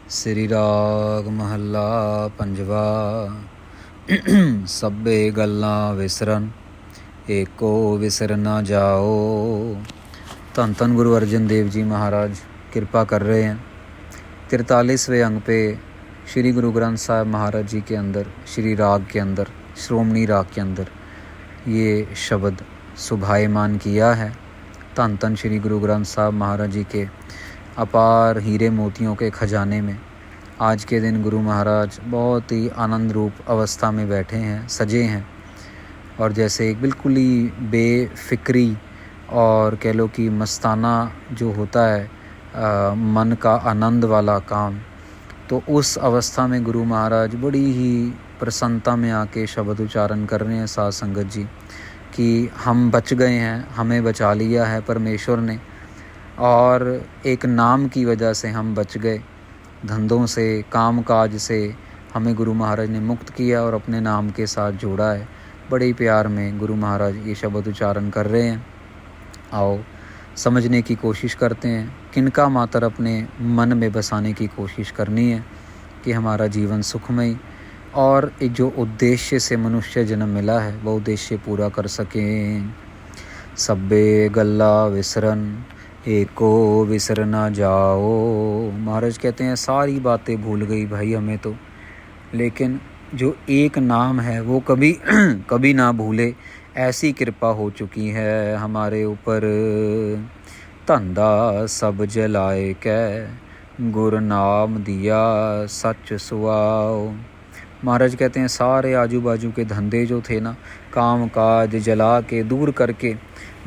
श्री राग महला पंजवा। सब्बे गल्लां विसरन एको विसर ना जाओ। धन धन गुरु अर्जन देव जी महाराज कृपा कर रहे हैं। 43वें अंग पे श्री गुरु ग्रंथ साहब महाराज जी के अंदर, श्री राग के अंदर, श्रोमणी राग के अंदर ये शब्द सुभायमान किया है। धन धन श्री गुरु ग्रंथ साहब महाराज जी के अपार हीरे मोतियों के खजाने में आज के दिन गुरु महाराज बहुत ही आनंद रूप अवस्था में बैठे हैं, सजे हैं, और जैसे एक बिल्कुल ही बेफिक्री और कह लो कि मस्ताना जो होता है मन का आनंद वाला काम, तो उस अवस्था में गुरु महाराज बड़ी ही प्रसन्नता में आके शब्द उच्चारण कर रहे हैं साध संगत जी कि हम बच गए हैं, हमें बचा लिया है परमेश्वर ने, और एक नाम की वजह से हम बच गए। धंधों से, काम काज से हमें गुरु महाराज ने मुक्त किया और अपने नाम के साथ जोड़ा है। बड़े ही प्यार में गुरु महाराज ये शब्द उच्चारण कर रहे हैं। आओ समझने की कोशिश करते हैं, किनका मात्र अपने मन में बसाने की कोशिश करनी है कि हमारा जीवन सुखमय और एक जो उद्देश्य से मनुष्य जन्म मिला है वो उद्देश्य पूरा कर सकें। सब्बे गल्ला विसरन एको विसर ना जाओ। महाराज कहते हैं सारी बातें भूल गई भाई हमें तो, लेकिन जो एक नाम है वो कभी कभी ना भूले, ऐसी कृपा हो चुकी है हमारे ऊपर। धंधा सब जलाए कै गुर नाम दिया सच सुआओ। महाराज कहते हैं सारे आजू बाजू के धंधे जो थे ना, काम काज जला के दूर करके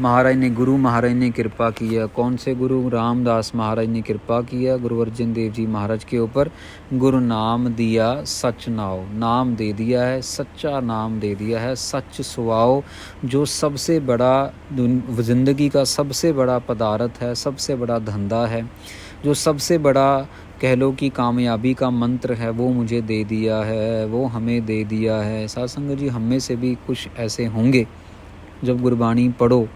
महाराज ने, गुरु महाराज ने कृपा किया। कौन से गुरु? रामदास महाराज ने कृपा किया गुरु अर्जन देव जी महाराज के ऊपर। गुरु नाम दिया सच नाओ, नाम दे दिया है, सच्चा नाम दे दिया है, सच सुवाओ। जो सबसे बड़ा ज़िंदगी का सबसे बड़ा पदार्थ है, सबसे बड़ा धंधा है, जो सबसे बड़ा कह लो कि कामयाबी का मंत्र है, वो मुझे दे दिया है, वो हमें दे दिया है। साध संगत जी, हम में से भी कुछ ऐसे होंगे जब गुरबाणी पढ़ो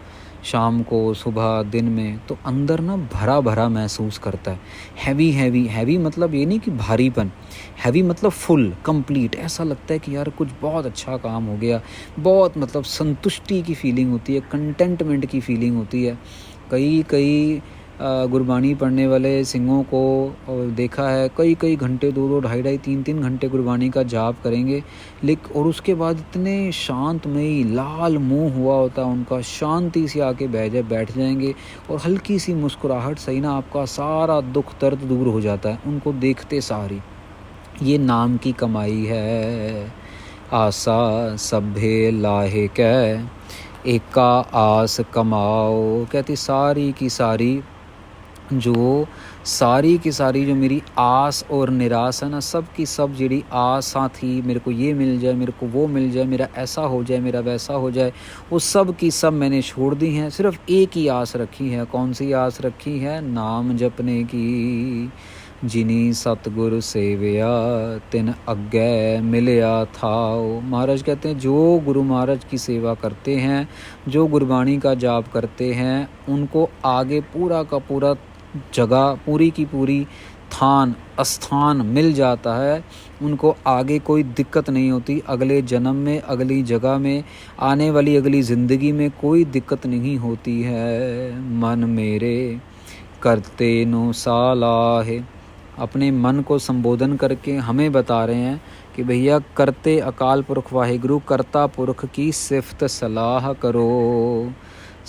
शाम को, सुबह, दिन में, तो अंदर ना भरा भरा महसूस करता है। हैवी हैवी हैवी मतलब ये नहीं कि भारीपन, हैवी मतलब फुल कंप्लीट। ऐसा लगता है कि यार कुछ बहुत अच्छा काम हो गया, बहुत मतलब संतुष्टि की फीलिंग होती है, कंटेंटमेंट की फीलिंग होती है। कई गुरबाणी पढ़ने वाले सिंहों को देखा है, कई घंटे, 2 ढाई 3 घंटे गुरबाणी का जाप करेंगे, और उसके बाद इतने शांतमयी लाल मुंह हुआ होता है उनका, शांति से आके बैठ जाएंगे और हल्की सी मुस्कुराहट सही ना, आपका सारा दुख दर्द दूर हो जाता है उनको देखते सारी। ये नाम की कमाई है। आशा सभे लाहे कै एका आस कमाओ। कहती सारी की सारी जो मेरी आस और निराश है ना, सब की सब जी आशा थी, मेरे को ये मिल जाए, मेरे को वो मिल जाए, मेरा ऐसा हो जाए, मेरा वैसा हो जाए, वो सब की सब मैंने छोड़ दी हैं। सिर्फ एक ही आस रखी है। कौन सी आस रखी है? नाम जपने की। जिनी सतगुरु सेवया तिन अग्गै मिलया थाओ। महाराज कहते हैं जो गुरु महाराज की सेवा करते हैं, जो गुरबाणी का जाप करते हैं, उनको आगे पूरा का पूरा जगह, पूरी की पूरी स्थान मिल जाता है। उनको आगे कोई दिक्कत नहीं होती, अगले जन्म में, अगली जगह में, आने वाली अगली ज़िंदगी में कोई दिक्कत नहीं होती है। मन मेरे करते नो सालाहे। अपने मन को संबोधन करके हमें बता रहे हैं कि भैया करते अकाल पुरख वाहिगुरु, करता पुरख की सिफत सलाह करो।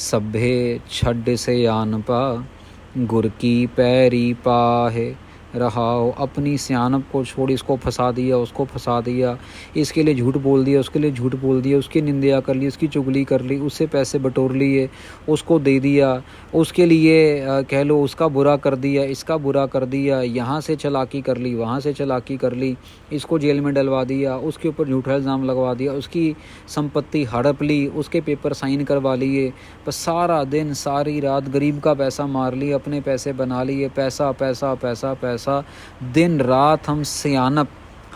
सभे छड्ड से आन पा गुर की पैरी पाहे रहाओ। अपनी सियानप को छोड़, इसको फंसा दिया, उसको फंसा दिया, इसके लिए झूठ बोल दिया, उसके लिए झूठ बोल दिया, उसकी निंदा कर ली, उसकी चुगली कर ली, उससे पैसे बटोर लिए, उसको दे दिया, उसके लिए कह लो उसका बुरा कर दिया, इसका बुरा कर दिया, यहाँ से चालाकी कर ली, वहाँ से चालाकी कर ली, इसको जेल में डलवा दिया, उसके ऊपर झूठा इल्ज़ाम लगवा दिया, उसकी संपत्ति हड़प ली, उसके पेपर साइन करवा लिए, बस सारा दिन सारी रात गरीब का पैसा मार लिया, अपने पैसे बना लिए, पैसा पैसा पैसा पैसा। दिन रात हम सियानप,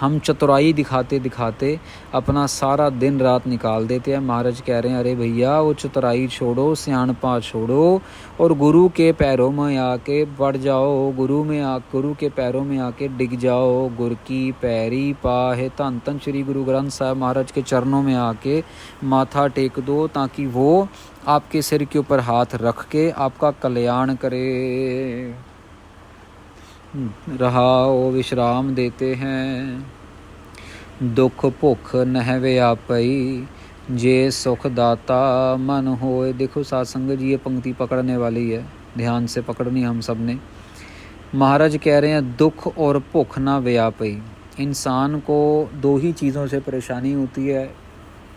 हम चतुराई दिखाते दिखाते अपना सारा दिन रात निकाल देते हैं। महाराज कह रहे हैं अरे भैया वो चतुराई छोड़ो, सियाणपा छोड़ो और गुरु के पैरों में आके पड़ जाओ, गुरु के पैरों में आके डिग जाओ। गुर की पैरी पाहे, धन धन श्री गुरु ग्रंथ साहब महाराज के चरणों में आके माथा टेक दो, ताकि वो आपके सिर के ऊपर हाथ रख के आपका कल्याण करे। रहाओ विश्राम देते हैं। दुख भुख नह व्यापई, जे सुख दाता मन होए। देखो साधसंगत जी, ये पंक्ति पकड़ने वाली है, ध्यान से पकड़नी हम सब ने। महाराज कह रहे हैं दुख और भुख ना व्यापई। इंसान को दो ही चीज़ों से परेशानी होती है,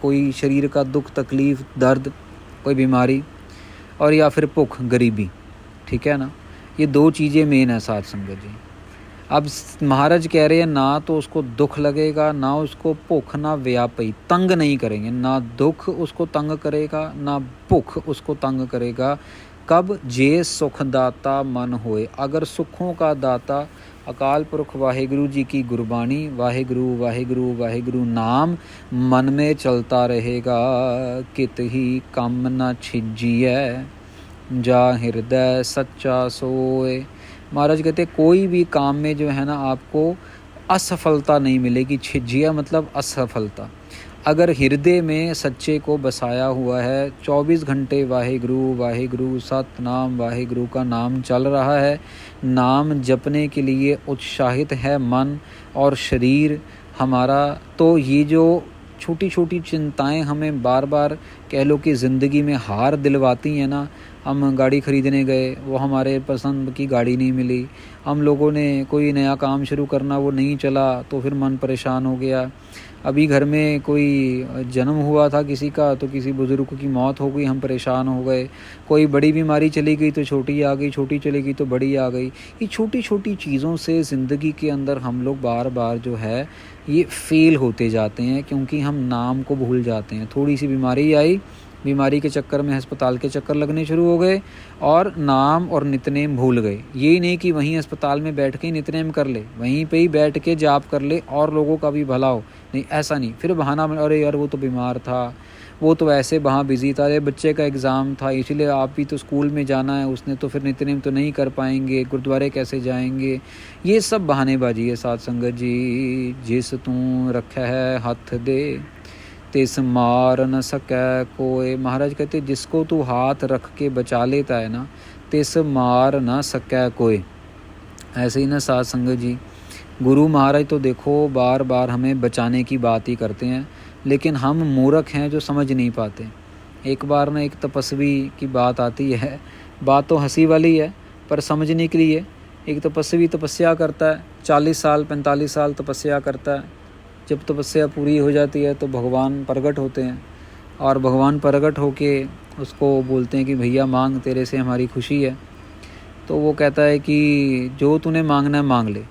कोई शरीर का दुख तकलीफ़ दर्द, कोई बीमारी, और या फिर भुख गरीबी। ठीक है ना, ये दो चीज़ें मेन है साध संगत जी। अब महाराज कह रहे हैं ना तो उसको दुख लगेगा, ना उसको भुख, ना व्यापी, तंग नहीं करेंगे। ना दुख उसको तंग करेगा, ना भुख उसको तंग करेगा। कब? जे सुखदाता मन होए। अगर सुखों का दाता अकाल पुरख वाहिगुरु जी की गुरबाणी, वाहिगुरु वाहिगुरु वाहिगुरु नाम मन में चलता रहेगा, कित ही कम न छिजिए, जा हृदय सच्चा सोए। महाराज कहते कोई भी काम में जो है ना आपको असफलता नहीं मिलेगी। छिजिया मतलब असफलता। अगर हृदय में सच्चे को बसाया हुआ है, 24 घंटे वाहिगुरु वाहिगुरु सतनाम वाहिगुरु का नाम चल रहा है, नाम जपने के लिए उत्साहित है मन और शरीर हमारा, तो ये जो छोटी छोटी चिंताएं हमें बार बार कह लो कि ज़िंदगी में हार दिलवाती हैं ना। हम गाड़ी ख़रीदने गए, वो हमारे पसंद की गाड़ी नहीं मिली। हम लोगों ने कोई नया काम शुरू करना, वो नहीं चला, तो फिर मन परेशान हो गया। अभी घर में कोई जन्म हुआ था किसी का, तो किसी बुज़ुर्ग की मौत हो गई, हम परेशान हो गए। कोई बड़ी बीमारी चली गई तो छोटी आ गई, छोटी चली गई तो बड़ी आ गई। ये छोटी छोटी चीज़ों से ज़िंदगी के अंदर हम लोग बार बार जो है ये फेल होते जाते हैं, क्योंकि हम नाम को भूल जाते हैं। थोड़ी सी बीमारी आई, बीमारी के चक्कर में अस्पताल के चक्कर लगने शुरू हो गए और नाम और नितनेम भूल गए। यही नहीं कि वहीं अस्पताल में बैठ के ही नितनेम कर ले, वहीं पे ही बैठ के जाप कर ले और लोगों का भी भला हो, नहीं ऐसा नहीं। फिर बहाना, अरे यार वो तो बीमार था, वो तो ऐसे वहाँ बिजी था, अरे बच्चे का एग्ज़ाम था इसीलिए आप भी तो स्कूल में जाना है, उसने तो फिर नितनेम तो नहीं कर पाएंगे, गुरुद्वारे कैसे जाएंगे। ये सब बहानेबाजी है साध संगत जी। जिस तू रखा है हथ दे, तिस मार न सकै कोई। महाराज कहते जिसको तू हाथ रख के बचा लेता है ना, तिस मार न सकै कोई। ऐसे ही ना साध संगत जी, गुरु महाराज तो देखो बार बार हमें बचाने की बात ही करते हैं, लेकिन हम मूर्ख हैं जो समझ नहीं पाते। एक बार ना एक तपस्वी की बात आती है, बात तो हंसी वाली है पर समझने के लिए। एक तपस्वी तपस्या करता है, 40 साल 45 साल तपस्या करता है। जब तपस्या पूरी हो जाती है तो भगवान प्रकट होते हैं, और भगवान प्रकट होके उसको बोलते हैं कि भैया मांग, तेरे से हमारी खुशी है। तो वो कहता है कि जो तूने मांगना है मांग ले।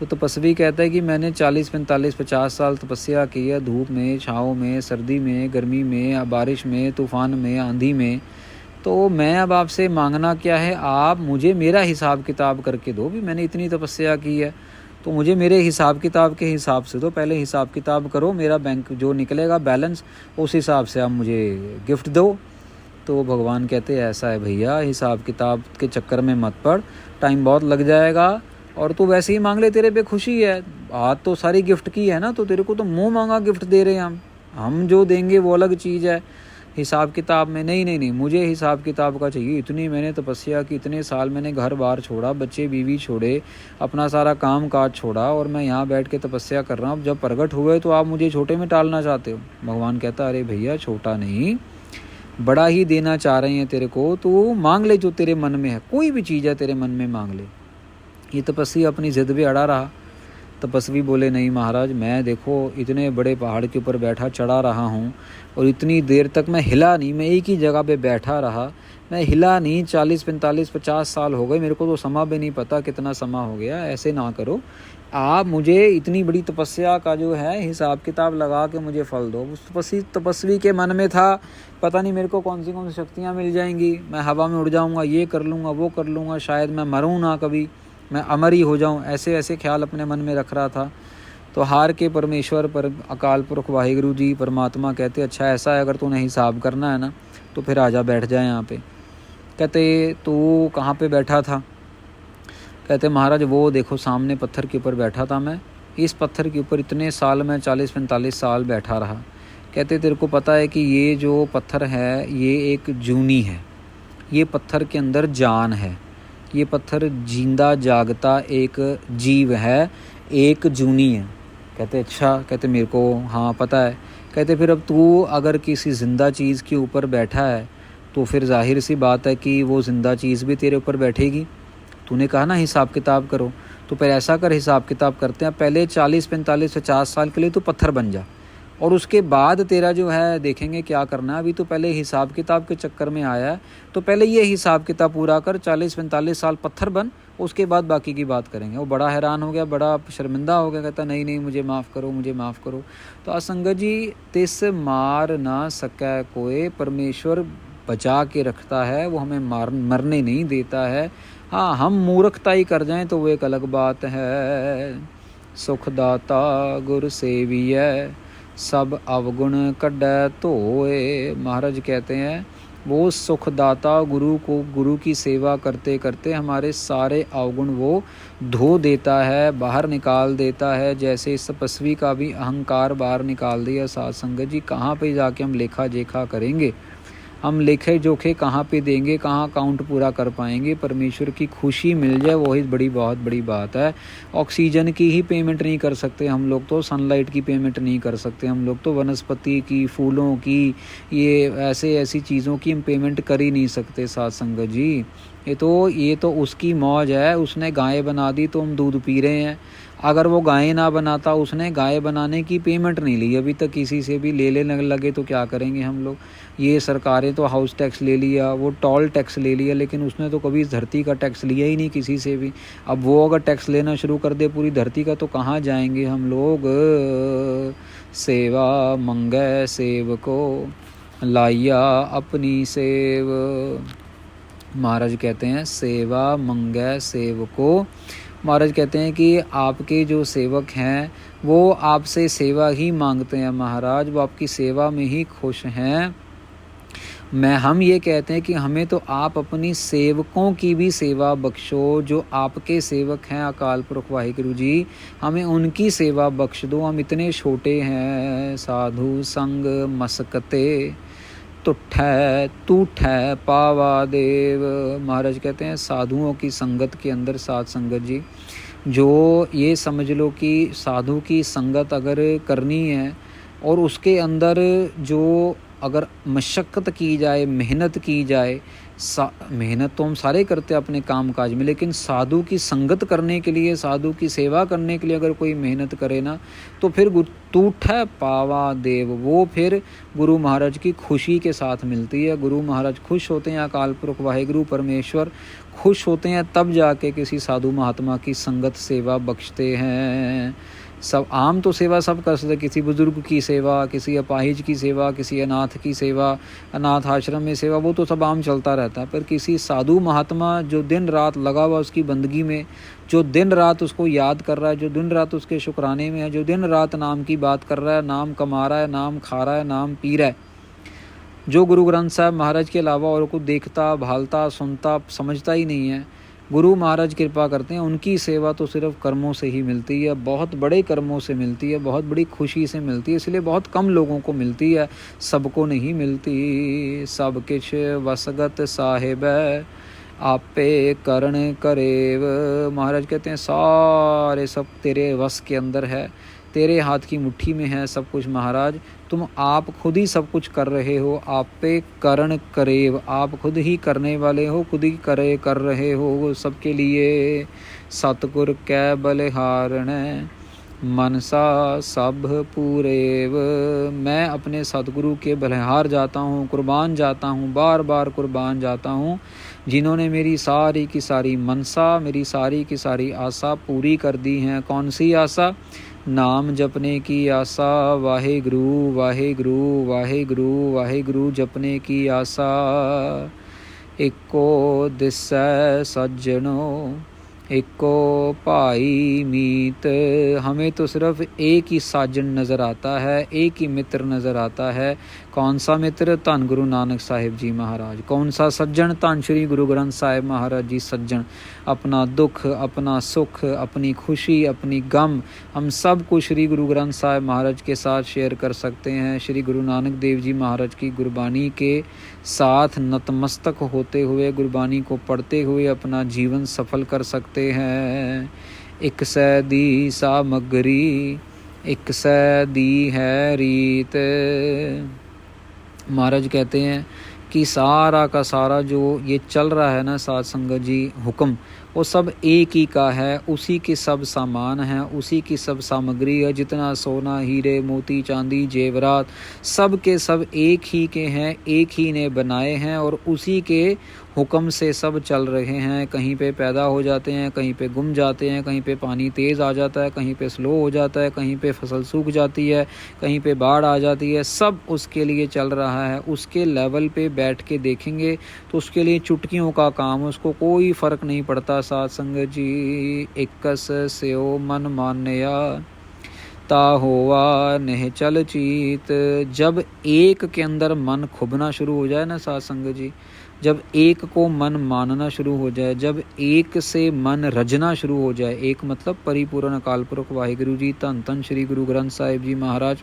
तो तपस्वी कहता है कि मैंने 40 45 50 साल तपस्या की है, धूप में, छाँव में, सर्दी में, गर्मी में, बारिश में, तूफ़ान में, आंधी में, तो मैं अब आपसे मांगना क्या है, आप मुझे मेरा हिसाब किताब करके दो। भी मैंने इतनी तपस्या की है तो मुझे मेरे हिसाब किताब के हिसाब से दो। पहले हिसाब किताब करो, मेरा बैंक जो निकलेगा बैलेंस, उस हिसाब से आप मुझे गिफ्ट दो। तो भगवान कहते हैं ऐसा है भैया, हिसाब किताब के चक्कर में मत पड़, टाइम बहुत लग जाएगा, और तू वैसे ही मांग ले, तेरे पे खुशी है। बात तो सारी गिफ्ट की है ना, तो तेरे को तो मुँह मांगा गिफ्ट दे रहे हैं हम जो देंगे वो अलग चीज़ है। हिसाब किताब में नहीं, मुझे हिसाब किताब का चाहिए। इतनी मैंने तपस्या की, इतने साल मैंने घर बार छोड़ा, बच्चे बीवी छोड़े, अपना सारा काम काज छोड़ा, और मैं यहाँ बैठ के तपस्या कर रहा हूँ। जब प्रकट हुए तो आप मुझे छोटे में टालना चाहते हो। भगवान कहता अरे भैया छोटा नहीं, बड़ा ही देना चाह रहे हैं तेरे को, तू मांग ले जो तेरे मन में है, कोई भी चीज़ है तेरे मन में मांग ले। ये तपस्वी अपनी ज़िद पे अड़ा रहा। तपस्वी बोले नहीं महाराज, मैं देखो इतने बड़े पहाड़ के ऊपर बैठा चढ़ा रहा हूँ और इतनी देर तक मैं हिला नहीं, मैं एक ही जगह पे बैठा रहा, मैं हिला नहीं। 40 45 50 साल हो गए, मेरे को तो समा भी नहीं पता कितना समा हो गया। ऐसे ना करो, आप मुझे इतनी बड़ी तपस्या का जो है हिसाब किताब लगा के मुझे फल दो। उस तपस्वी के मन में था पता नहीं मेरे को कौन सी शक्तियाँ मिल जाएंगी, मैं हवा में उड़ जाऊँगा, ये कर लूँगा, वो कर लूँगा, शायद मैं मरूँ ना कभी, मैं अमर ही हो जाऊं, ऐसे ऐसे ख्याल अपने मन में रख रहा था। तो हार के परमेश्वर पर अकाल पुरख वाहिगुरु जी परमात्मा कहते अच्छा ऐसा है, अगर तूने हिसाब करना है ना तो फिर आजा बैठ जाए यहाँ पे। कहते तू कहाँ पे बैठा था? कहते महाराज वो देखो सामने पत्थर के ऊपर बैठा था मैं, इस पत्थर के ऊपर इतने साल मैं 40-45 साल बैठा रहा। कहते तेरे को पता है कि ये जो पत्थर है ये एक जूनी है, ये पत्थर के अंदर जान है, ये पत्थर जिंदा जागता एक जीव है, एक जूनी है। कहते अच्छा, कहते मेरे को हाँ पता है। कहते फिर अब तू अगर किसी ज़िंदा चीज़ के ऊपर बैठा है तो फिर जाहिर सी बात है कि वो ज़िंदा चीज़ भी तेरे ऊपर बैठेगी। तूने कहा ना हिसाब किताब करो, तो फिर ऐसा कर, हिसाब किताब करते हैं, पहले 40-45-50 साल के लिए तो पत्थर बन जा, और उसके बाद तेरा जो है देखेंगे क्या करना है। अभी तो पहले हिसाब किताब के चक्कर में आया है, तो पहले ये हिसाब किताब पूरा कर, 40-45 साल पत्थर बन, उसके बाद बाकी की बात करेंगे। वो बड़ा हैरान हो गया, बड़ा शर्मिंदा हो गया, कहता नहीं मुझे माफ़ करो, मुझे माफ़ करो। तो असंगत जी, तिस मार ना सकै कोई, परमेश्वर बचा के रखता है, वो हमें मरने नहीं देता है। हाँ, हम मूर्खताई कर जाएं तो वो एक अलग बात है। सुखदाता गुर सेविय, सब अवगुण कड्डै धोए। महाराज कहते हैं वो सुखदाता गुरु की सेवा करते करते हमारे सारे अवगुण वो धो देता है, बाहर निकाल देता है। जैसे इस तपस्वी का भी अहंकार बाहर निकाल दिया। साध संगत जी, कहाँ पे जाके हम लेखा जोखा करेंगे? हम लेखे जोखे कहाँ पे देंगे, कहाँ अकाउंट पूरा कर पाएंगे? परमेश्वर की खुशी मिल जाए वही बहुत बड़ी बात है। ऑक्सीजन की ही पेमेंट नहीं कर सकते हम लोग, तो सनलाइट की पेमेंट नहीं कर सकते हम लोग, तो वनस्पति की, फूलों की, ये ऐसी चीज़ों की हम पेमेंट कर ही नहीं सकते। साथ संगत जी, ये तो उसकी मौज है, उसने गाय बना दी तो हम दूध पी रहे हैं। अगर वो गाय ना बनाता, उसने गाय बनाने की पेमेंट नहीं ली अभी तक किसी से भी, ले लगे तो क्या करेंगे हम लोग? ये सरकारें तो हाउस टैक्स ले लिया, वो टोल टैक्स ले लिया, लेकिन उसने तो कभी इस धरती का टैक्स लिया ही नहीं किसी से भी। अब वो अगर टैक्स लेना शुरू कर दे पूरी धरती का, तो कहाँ जाएंगे हम लोग? सेवा मंगै सेवको, लाइया अपनी सेव। महाराज कहते हैं सेवा मंगै सेवको। महाराज कहते हैं कि आपके जो सेवक हैं वो आपसे सेवा ही मांगते हैं महाराज, वो आपकी सेवा में ही खुश हैं। हम ये कहते हैं कि हमें तो आप अपनी सेवकों की भी सेवा बख्शो, जो आपके सेवक हैं अकाल पुरख वाहिगुरु जी, हमें उनकी सेवा बख्श दो। हम इतने छोटे हैं। साधु संग मस्कते, तुठै तूठै पावा देव। महाराज कहते हैं साधुओं की संगत के अंदर, साध संगत जी, जो ये समझ लो कि साधु की संगत अगर करनी है और उसके अंदर जो अगर मशक्क़त की जाए, मेहनत की जाए, मेहनत तो हम सारे करते हैं अपने काम काज में, लेकिन साधु की संगत करने के लिए, साधु की सेवा करने के लिए अगर कोई मेहनत करे ना, तो फिर तूठै पावा देव, वो फिर गुरु महाराज की खुशी के साथ मिलती है। गुरु महाराज खुश होते हैं, अकाल पुरख वाहिगुरु परमेश्वर खुश होते हैं, तब जाके किसी साधु महात्मा की संगत सेवा बख्शते हैं। सब आम तो सेवा सब कर सकते, किसी बुजुर्ग की सेवा, किसी अपाहिज की सेवा, किसी अनाथ की सेवा, अनाथ आश्रम में सेवा, वो तो सब आम चलता रहता है। पर किसी साधु महात्मा जो दिन रात लगा हुआ उसकी बंदगी में, जो दिन रात उसको याद कर रहा है, जो दिन रात उसके शुक्राने में है, जो दिन रात नाम की बात कर रहा है, नाम कमा रहा है, नाम खा रहा है, नाम पी रहा है, जो गुरु ग्रंथ साहब महाराज के अलावा और को देखता, भालता, सुनता, समझता ही नहीं है, गुरु महाराज कृपा करते हैं, उनकी सेवा तो सिर्फ कर्मों से ही मिलती है, बहुत बड़े कर्मों से मिलती है, बहुत बड़ी खुशी से मिलती है। इसलिए बहुत कम लोगों को मिलती है, सबको नहीं मिलती। सब किछ वसगत साहिब आपे करण करेव। महाराज कहते हैं सारे सब तेरे वश के अंदर है, तेरे हाथ की मुट्ठी में है सब कुछ महाराज, तुम आप खुद ही सब कुछ कर रहे हो। आप पे करण करेव, आप खुद ही करने वाले हो, खुद ही कर रहे हो सबके लिए। सतगुर कै बलिहारण मनसा सब पूरेव। मैं अपने सतगुरु के बलिहार जाता हूँ, कुर्बान जाता हूँ, बार बार कुर्बान जाता हूँ, जिन्होंने मेरी सारी की सारी मनसा, मेरी सारी की सारी आशा पूरी कर दी हैं। कौन सी आशा? नाम जपने की आशा, वाहेगुरु वाहेगुरु वाहेगुरु वाहेगुरु जपने की आशा। एको दिसै सज्जनो, एको भाई मीत। हमें तो सिर्फ एक ही साजन नज़र आता है, एक ही मित्र नज़र आता है। कौन सा मित्र? धन गुरु नानक साहिब जी महाराज। कौन सा सज्जन? धन श्री गुरु ग्रंथ साहिब महाराज जी सज्जन। अपना दुख, अपना सुख, अपनी खुशी, अपनी गम, हम सब कुछ श्री गुरु ग्रंथ साहिब महाराज के साथ शेयर कर सकते हैं। श्री गुरु नानक देव जी महाराज की गुरबानी के साथ नतमस्तक होते हुए, गुरबानी को पढ़ते हुए अपना जीवन सफल कर सकते हैं। एक सै दी सामग्री, एक सै दी है रीत। महाराज कहते हैं कि सारा का सारा जो ये चल रहा है ना साध संगत जी, हुक्म, वो सब एक ही का है, उसी के सब सामान हैं, उसी की सब सामग्री है। जितना सोना, हीरे, मोती, चांदी, जेवरात, सब के सब एक ही के हैं, एक ही ने बनाए हैं और उसी के हुक्म से सब चल रहे हैं। कहीं पे पैदा हो जाते हैं, कहीं पे गुम जाते हैं, कहीं पे पानी तेज़ आ जाता है, कहीं पे स्लो हो जाता है, कहीं पे फसल सूख जाती है, कहीं पे बाढ़ आ जाती है। सब उसके लिए चल रहा है। उसके लेवल पे बैठ के देखेंगे तो उसके लिए चुटकियों का काम, उसको कोई फ़र्क नहीं पड़ता। साध संगत जी, एकस स्यो मन मान्या ता होवा नेह चल चीत। जब एक के अंदर मन खुबना शुरू हो जाए ना साध संगत जी, जब एक को मन मानना शुरू हो जाए, जब एक से मन रजना शुरू हो जाए, एक मतलब परिपूर्ण अकाल पुरख वाहिगुरु जी धन धन श्री गुरु ग्रंथ साहिब जी महाराज,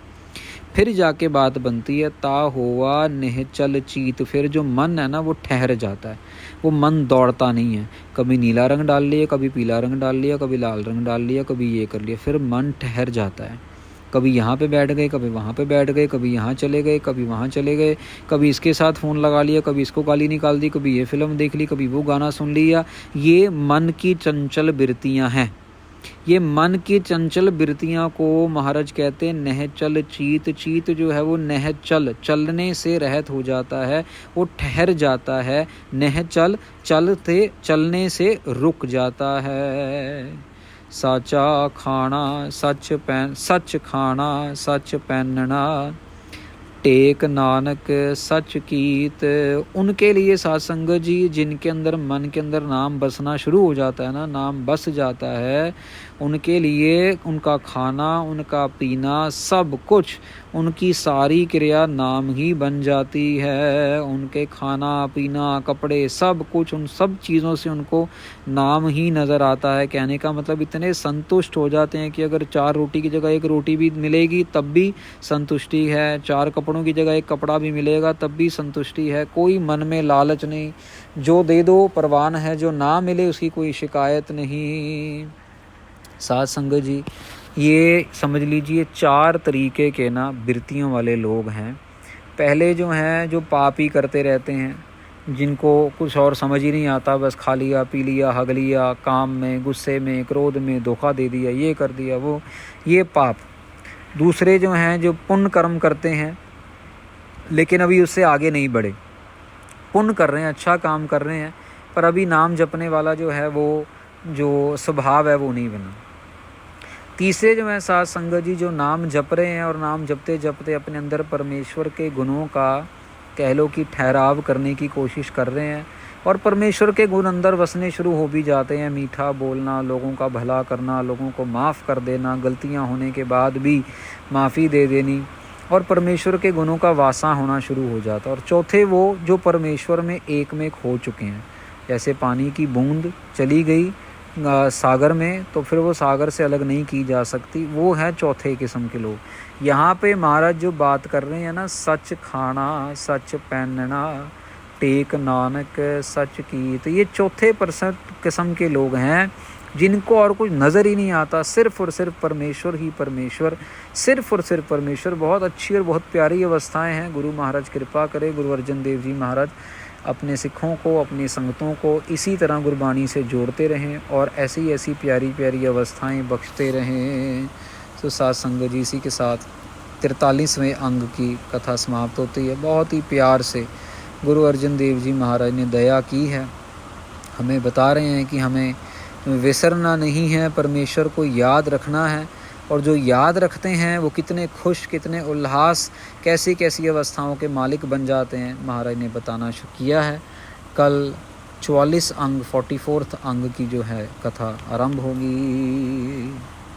फिर जाके बात बनती है ता होवा नेह चल चीत। फिर जो मन है ना वो ठहर जाता है, वो मन दौड़ता नहीं है। कभी नीला रंग डाल लिया, कभी पीला रंग डाल लिया, कभी लाल रंग डाल लिया, कभी ये कर लिया, फिर मन ठहर जाता है। कभी यहाँ पे बैठ गए, कभी वहाँ पे बैठ गए, कभी यहाँ चले गए, कभी वहाँ चले गए, कभी इसके साथ फ़ोन लगा लिया, कभी इसको गाली निकाल दी, कभी ये फिल्म देख ली, कभी वो गाना सुन लिया। ये मन की चंचल बिरतियाँ हैं। ये मन की चंचल बिरतियाँ को महाराज कहते हैं नह चल चीत। चीत जो है वो नह चल, चलने से रहित हो जाता है, वो ठहर जाता है। नह चल, चलते चलने से रुक जाता है। साचा खाना सच पैन, सच खाना सच पहनना, टेक नानक सच कीत। उनके लिए साध संगत जी जिनके अंदर मन के अंदर नाम बसना शुरू हो जाता है ना, नाम बस जाता है, उनके लिए उनका खाना, उनका पीना, सब कुछ, उनकी सारी क्रिया नाम ही बन जाती है। उनके खाना पीना कपड़े सब कुछ, उन सब चीज़ों से उनको नाम ही नज़र आता है। कहने का मतलब इतने संतुष्ट हो जाते हैं कि अगर 4 रोटी की जगह 1 रोटी भी मिलेगी तब भी संतुष्टि है, 4 कपड़ों की जगह 1 कपड़ा भी मिलेगा तब भी संतुष्टि है। कोई मन में लालच नहीं, जो दे दो परवान है, जो ना मिले उसकी कोई शिकायत नहीं। साध संगत जी ये समझ लीजिए 4 तरीके के ना बिरतियों वाले लोग हैं। पहले जो हैं जो पाप ही करते रहते हैं, जिनको कुछ और समझ ही नहीं आता, बस खा लिया पी लिया हग लिया, काम में गुस्से में क्रोध में धोखा दे दिया, ये कर दिया वो, ये पाप। दूसरे जो हैं जो पुण्य कर्म करते हैं लेकिन अभी उससे आगे नहीं बढ़े, पुण्य कर रहे हैं, अच्छा काम कर रहे हैं, पर अभी नाम जपने वाला जो है वो जो स्वभाव है वो नहीं बना। तीसरे जो है साध संगत जी जो नाम जप रहे हैं और नाम जपते जपते अपने अंदर परमेश्वर के गुणों का कह लो कि ठहराव करने की कोशिश कर रहे हैं और परमेश्वर के गुण अंदर बसने शुरू हो भी जाते हैं। मीठा बोलना, लोगों का भला करना, लोगों को माफ़ कर देना, गलतियां होने के बाद भी माफ़ी दे देनी, और परमेश्वर के गुणों का वासा होना शुरू हो जाता है। और चौथे वो जो परमेश्वर में एक हो चुके हैं। जैसे पानी की बूंद चली गई सागर में तो फिर वो सागर से अलग नहीं की जा सकती, वो है चौथे किस्म के लोग। यहाँ पे महाराज जो बात कर रहे हैं ना, सच खाना सच पहनना, टेक नानक सच की, तो ये चौथे किस्म के लोग हैं जिनको और कुछ नज़र ही नहीं आता, सिर्फ़ और सिर्फ परमेश्वर ही परमेश्वर, सिर्फ़ और सिर्फ परमेश्वर। बहुत अच्छी और बहुत प्यारी अवस्थाएं हैं। गुरु महाराज कृपा करे, गुरु अर्जन देव जी महाराज अपने सिखों को, अपनी संगतों को इसी तरह गुरबाणी से जोड़ते रहें और ऐसी ऐसी प्यारी प्यारी अवस्थाएं बख्शते रहें। तो साथ संगत जी इसी के साथ 43वें अंग की कथा समाप्त होती है। बहुत ही प्यार से गुरु अर्जन देव जी महाराज ने दया की है, हमें बता रहे हैं कि हमें विसरना नहीं है, परमेश्वर को याद रखना है, और जो याद रखते हैं वो कितने खुश, कितने उल्लास, कैसी कैसी अवस्थाओं के मालिक बन जाते हैं, महाराज ने बताना शुरू किया है। कल 44 अंग 44th अंग की जो है कथा आरंभ होगी।